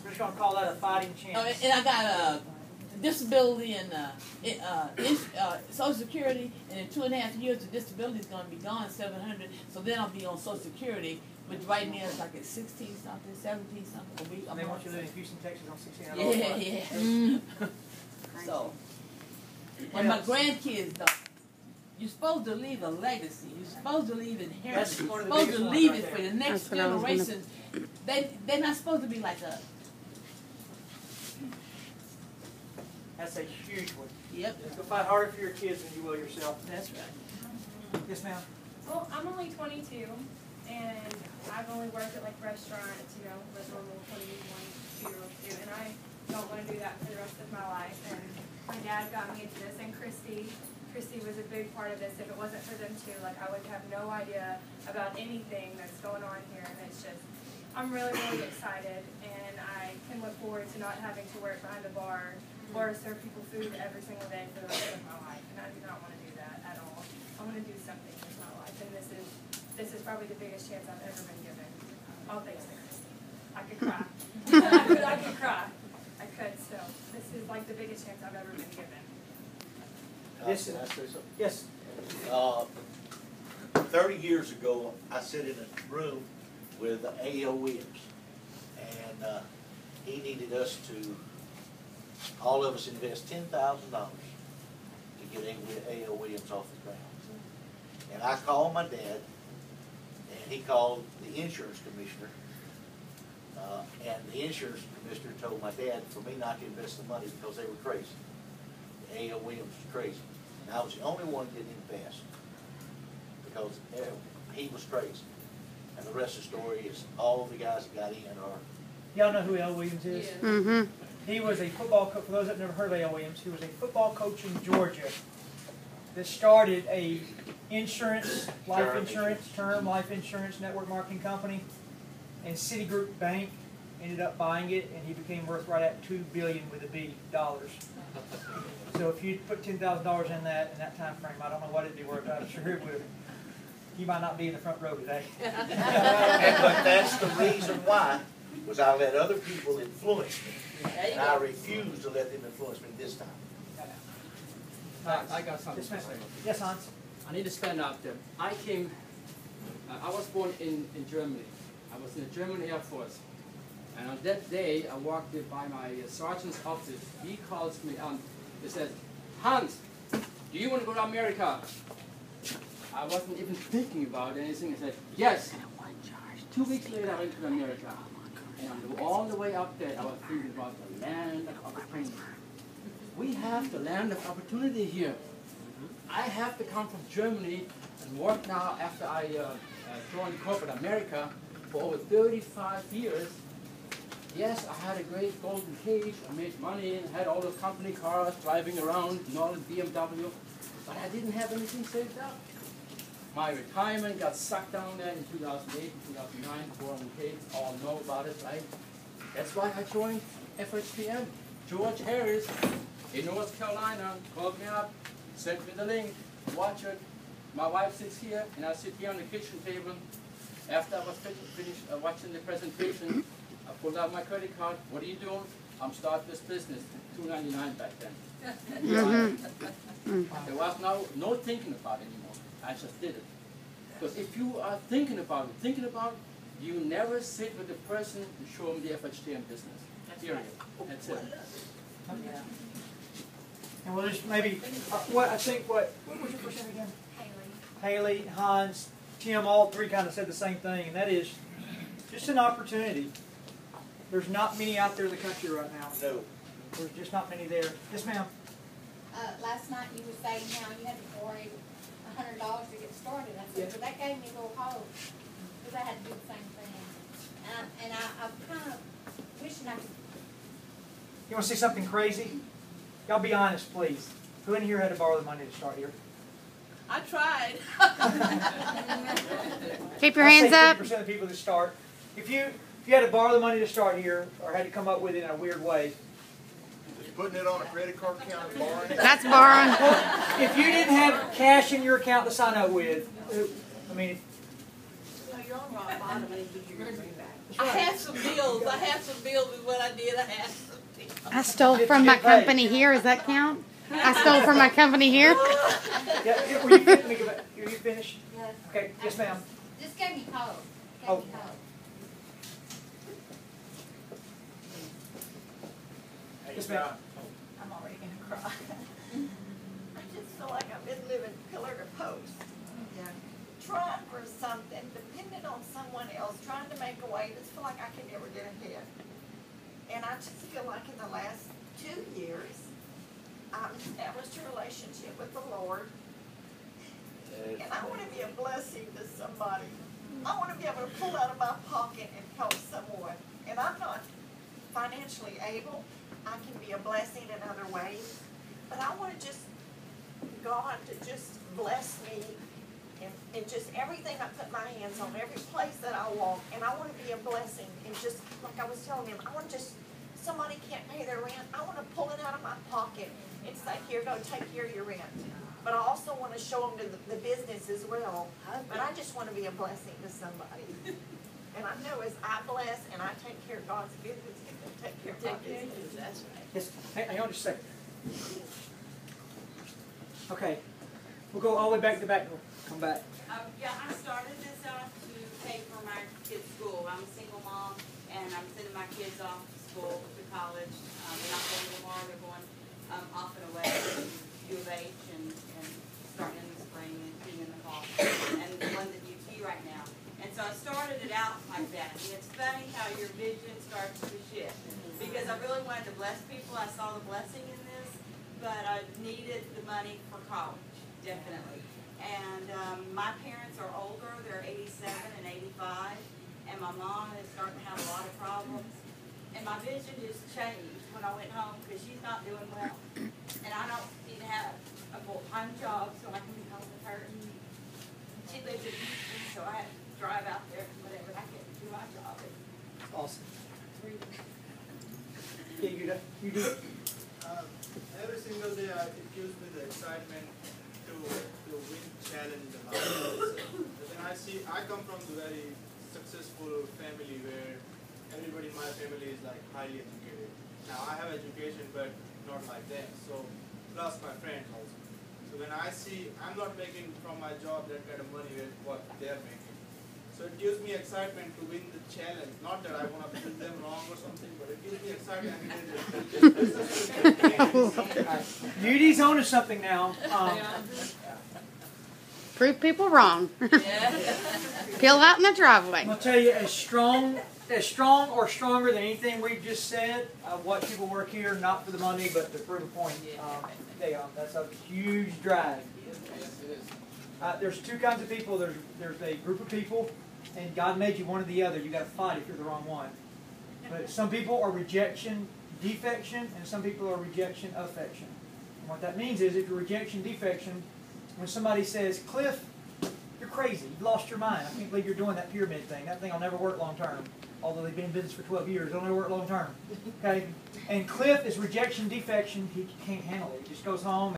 We're just going to call that a fighting chance. And I got disability and Social Security, and in 2.5 years the disability is going to be gone, 700. So then I'll be on Social Security, but right now it's like at 16 something, 17 something a week. And they want you to live in Houston, Texas on $1,600. Yeah. So, and my grandkids though, you're supposed to leave a legacy. You're supposed to leave inheritance. You're supposed to leave it for the next generation. They're not supposed to be like us. That's a huge one. Yep. You'll fight harder for your kids than you will yourself. That's right. Yes, ma'am. Well, I'm only 22, and I've only worked at like restaurants, you know, the normal 21-year-olds do, and I don't want to do that for the rest of my life. And my dad got me into this, and Christy was a big part of this. If it wasn't for them two, like I would have no idea about anything that's going on here, and it's just, I'm really, really excited, and I can look forward to not having to work behind the bar or serve people food every single day for the rest of my life, and I do not want to do that at all. I want to do something with my life, and this is probably the biggest chance I've ever been given. All thanks to Christy. I could cry. I could cry. I could still. This is like the biggest chance I've ever been given. Yes, Can I say something? yes. 30 years ago, I sat in a room with A.O. Williams, and he needed us to, all of us invest $10,000 to get A.O. Williams off the ground. And I called my dad, and he called the insurance commissioner, and the insurance commissioner told my dad for me not to invest the money because they were crazy. A.O. Williams was crazy. And I was the only one that didn't pass because he was crazy. And the rest of the story is all the guys that got in are... Y'all know who A.O. Williams is? Yeah. Mm-hmm. He was a football coach. For those that never heard of A.O. Williams, he was a football coach in Georgia that started a term life insurance network marketing company, and Citigroup Bank ended up buying it, and he became worth right at $2 billion with a B dollars. So if you put $10,000 in that time frame, I don't know what it'd be worth. I'm sure it would. You might not be in the front row today. But that's the reason why, was I let other people influence me, and I refused to let them influence me this time. I got something to say. Yes, Hans. I need to stand up there. I was born in Germany. I was in the German Air Force. And on that day, I walked by my sergeant's office. He calls me on. He said, "Hans, do you want to go to America?" I wasn't even thinking about anything. I said, "Yes." 2 weeks later, I went to America. And all the way up there, I was thinking about the land of opportunity. We have the land of opportunity here. I have to come from Germany and work now after I joined corporate America for over 35 years. Yes, I had a great golden cage, I made money, had all those company cars driving around, and all the BMW, but I didn't have anything saved up. My retirement got sucked down there in 2008 and 2009, 401k, all know about it, right? That's why I joined FHPM. George Harris in North Carolina called me up, sent me the link, watch it. My wife sits here, and I sit here on the kitchen table. After I was finished watching the presentation, I pulled out my credit card. What are you doing? I'm starting this business. $2.99 back then. There was no thinking about it anymore. I just did it. Because if you are thinking about it, you never sit with the person to show them the FHTM business. Period. That's it. Yeah. And we'll just maybe, what was your first name again? Haley, Hans, Tim, all three kind of said the same thing, and that is just an opportunity. There's not many out there in the country right now. No. There's just not many there. Yes, ma'am. Last night you were saying how you had to borrow $100 to get started. I said, but that gave me a little hope, because I had to do the same thing. And I'm kind of wishing I could. You want to see something crazy? Y'all be honest, please. Who in here had to borrow the money to start here? I tried. Keep your hands up. 50% of the people that start. If you had to borrow the money to start here, or had to come up with it in a weird way. Just putting it on a credit card account and borrowing it? That's borrowing. If you didn't have cash in your account to sign up with, I mean, on rock bottom and give you your money back. I had some bills. I had some bills is what I did. I had some bills. I stole from my company here. Does that count? I stole from my company here. Yeah, were you finished? Are you finished? Yes. Okay, yes ma'am. Just gave me cold. Oh. Gave me cold. Yes ma'am. I'm already gonna cry. I just feel like I've been living pillar to post. Yeah. Trying for something, dependent on someone else, trying to make a way, just feel like I can never get ahead. And I just feel like in the last 2 years, I've established a relationship with the Lord. And I want to be a blessing to somebody. I want to be able to pull out of my pocket and help someone. And I'm not financially able. I can be a blessing in other ways. But I want to just, God to just bless me and just everything I put my hands on, every place that I walk. And I want to be a blessing. And just, like I was telling him, I want to just, somebody can't pay their rent. I want to pull it out of my pocket and say, here, go take care of your rent. But I also want to show them to the business as well. But I just want to be a blessing to somebody. And I know as I bless and I take care of God's business, He can take care of my business. That's right. Yes, hang on just a second. Okay, we'll go all the way back to back. We'll come back. Yeah, I started this out to pay for my kids' school. I'm a single mom, and I'm sending my kids off to school, to college. They're not going tomorrow. They're going off and away to U of H and starting in the spring and being in the fall. And the one's at UT right now. And so I started it out like that. And it's funny how your vision starts to shift. Because I really wanted to bless people. I saw the blessing in this, but I needed the money for college, definitely. And my parents are older. They're 87 and 85. And my mom is starting to have a lot of problems. And my vision just changed when I went home because she's not doing well. And I don't even have a full-time job so I can be home with her. She lives in Houston, so I have to drive out there and whatever. I can't do my job. Awesome. Yeah, you do. Every single day it gives me the excitement to win challenge in my life. Then I come from a very successful family where everybody in my family is like highly educated. Now I have education but not like them. So plus my friends also. So when I see I'm not making from my job that kind of money with what they're making. So it gives me excitement to win the challenge. Not that I want to prove them wrong or something, but it gives me excitement. Beauty's on to something now. Prove people wrong. Peel out in the driveway. I'm going to tell you, as strong or stronger than anything we've just said, I watch people work here not for the money, but to prove a point. That's a huge drive. There's two kinds of people. There's a group of people, and God made you one or the other. You got to fight if you're the wrong one. But some people are rejection, defection, and some people are rejection, affection. And what that means is, if you're rejection, defection, when somebody says, "Cliff, you're crazy. You've lost your mind. I can't believe you're doing that pyramid thing. That thing will never work long term." Although they've been in business for 12 years, it'll never work long term. Okay? And Cliff is rejection, defection. He can't handle it. He just goes home.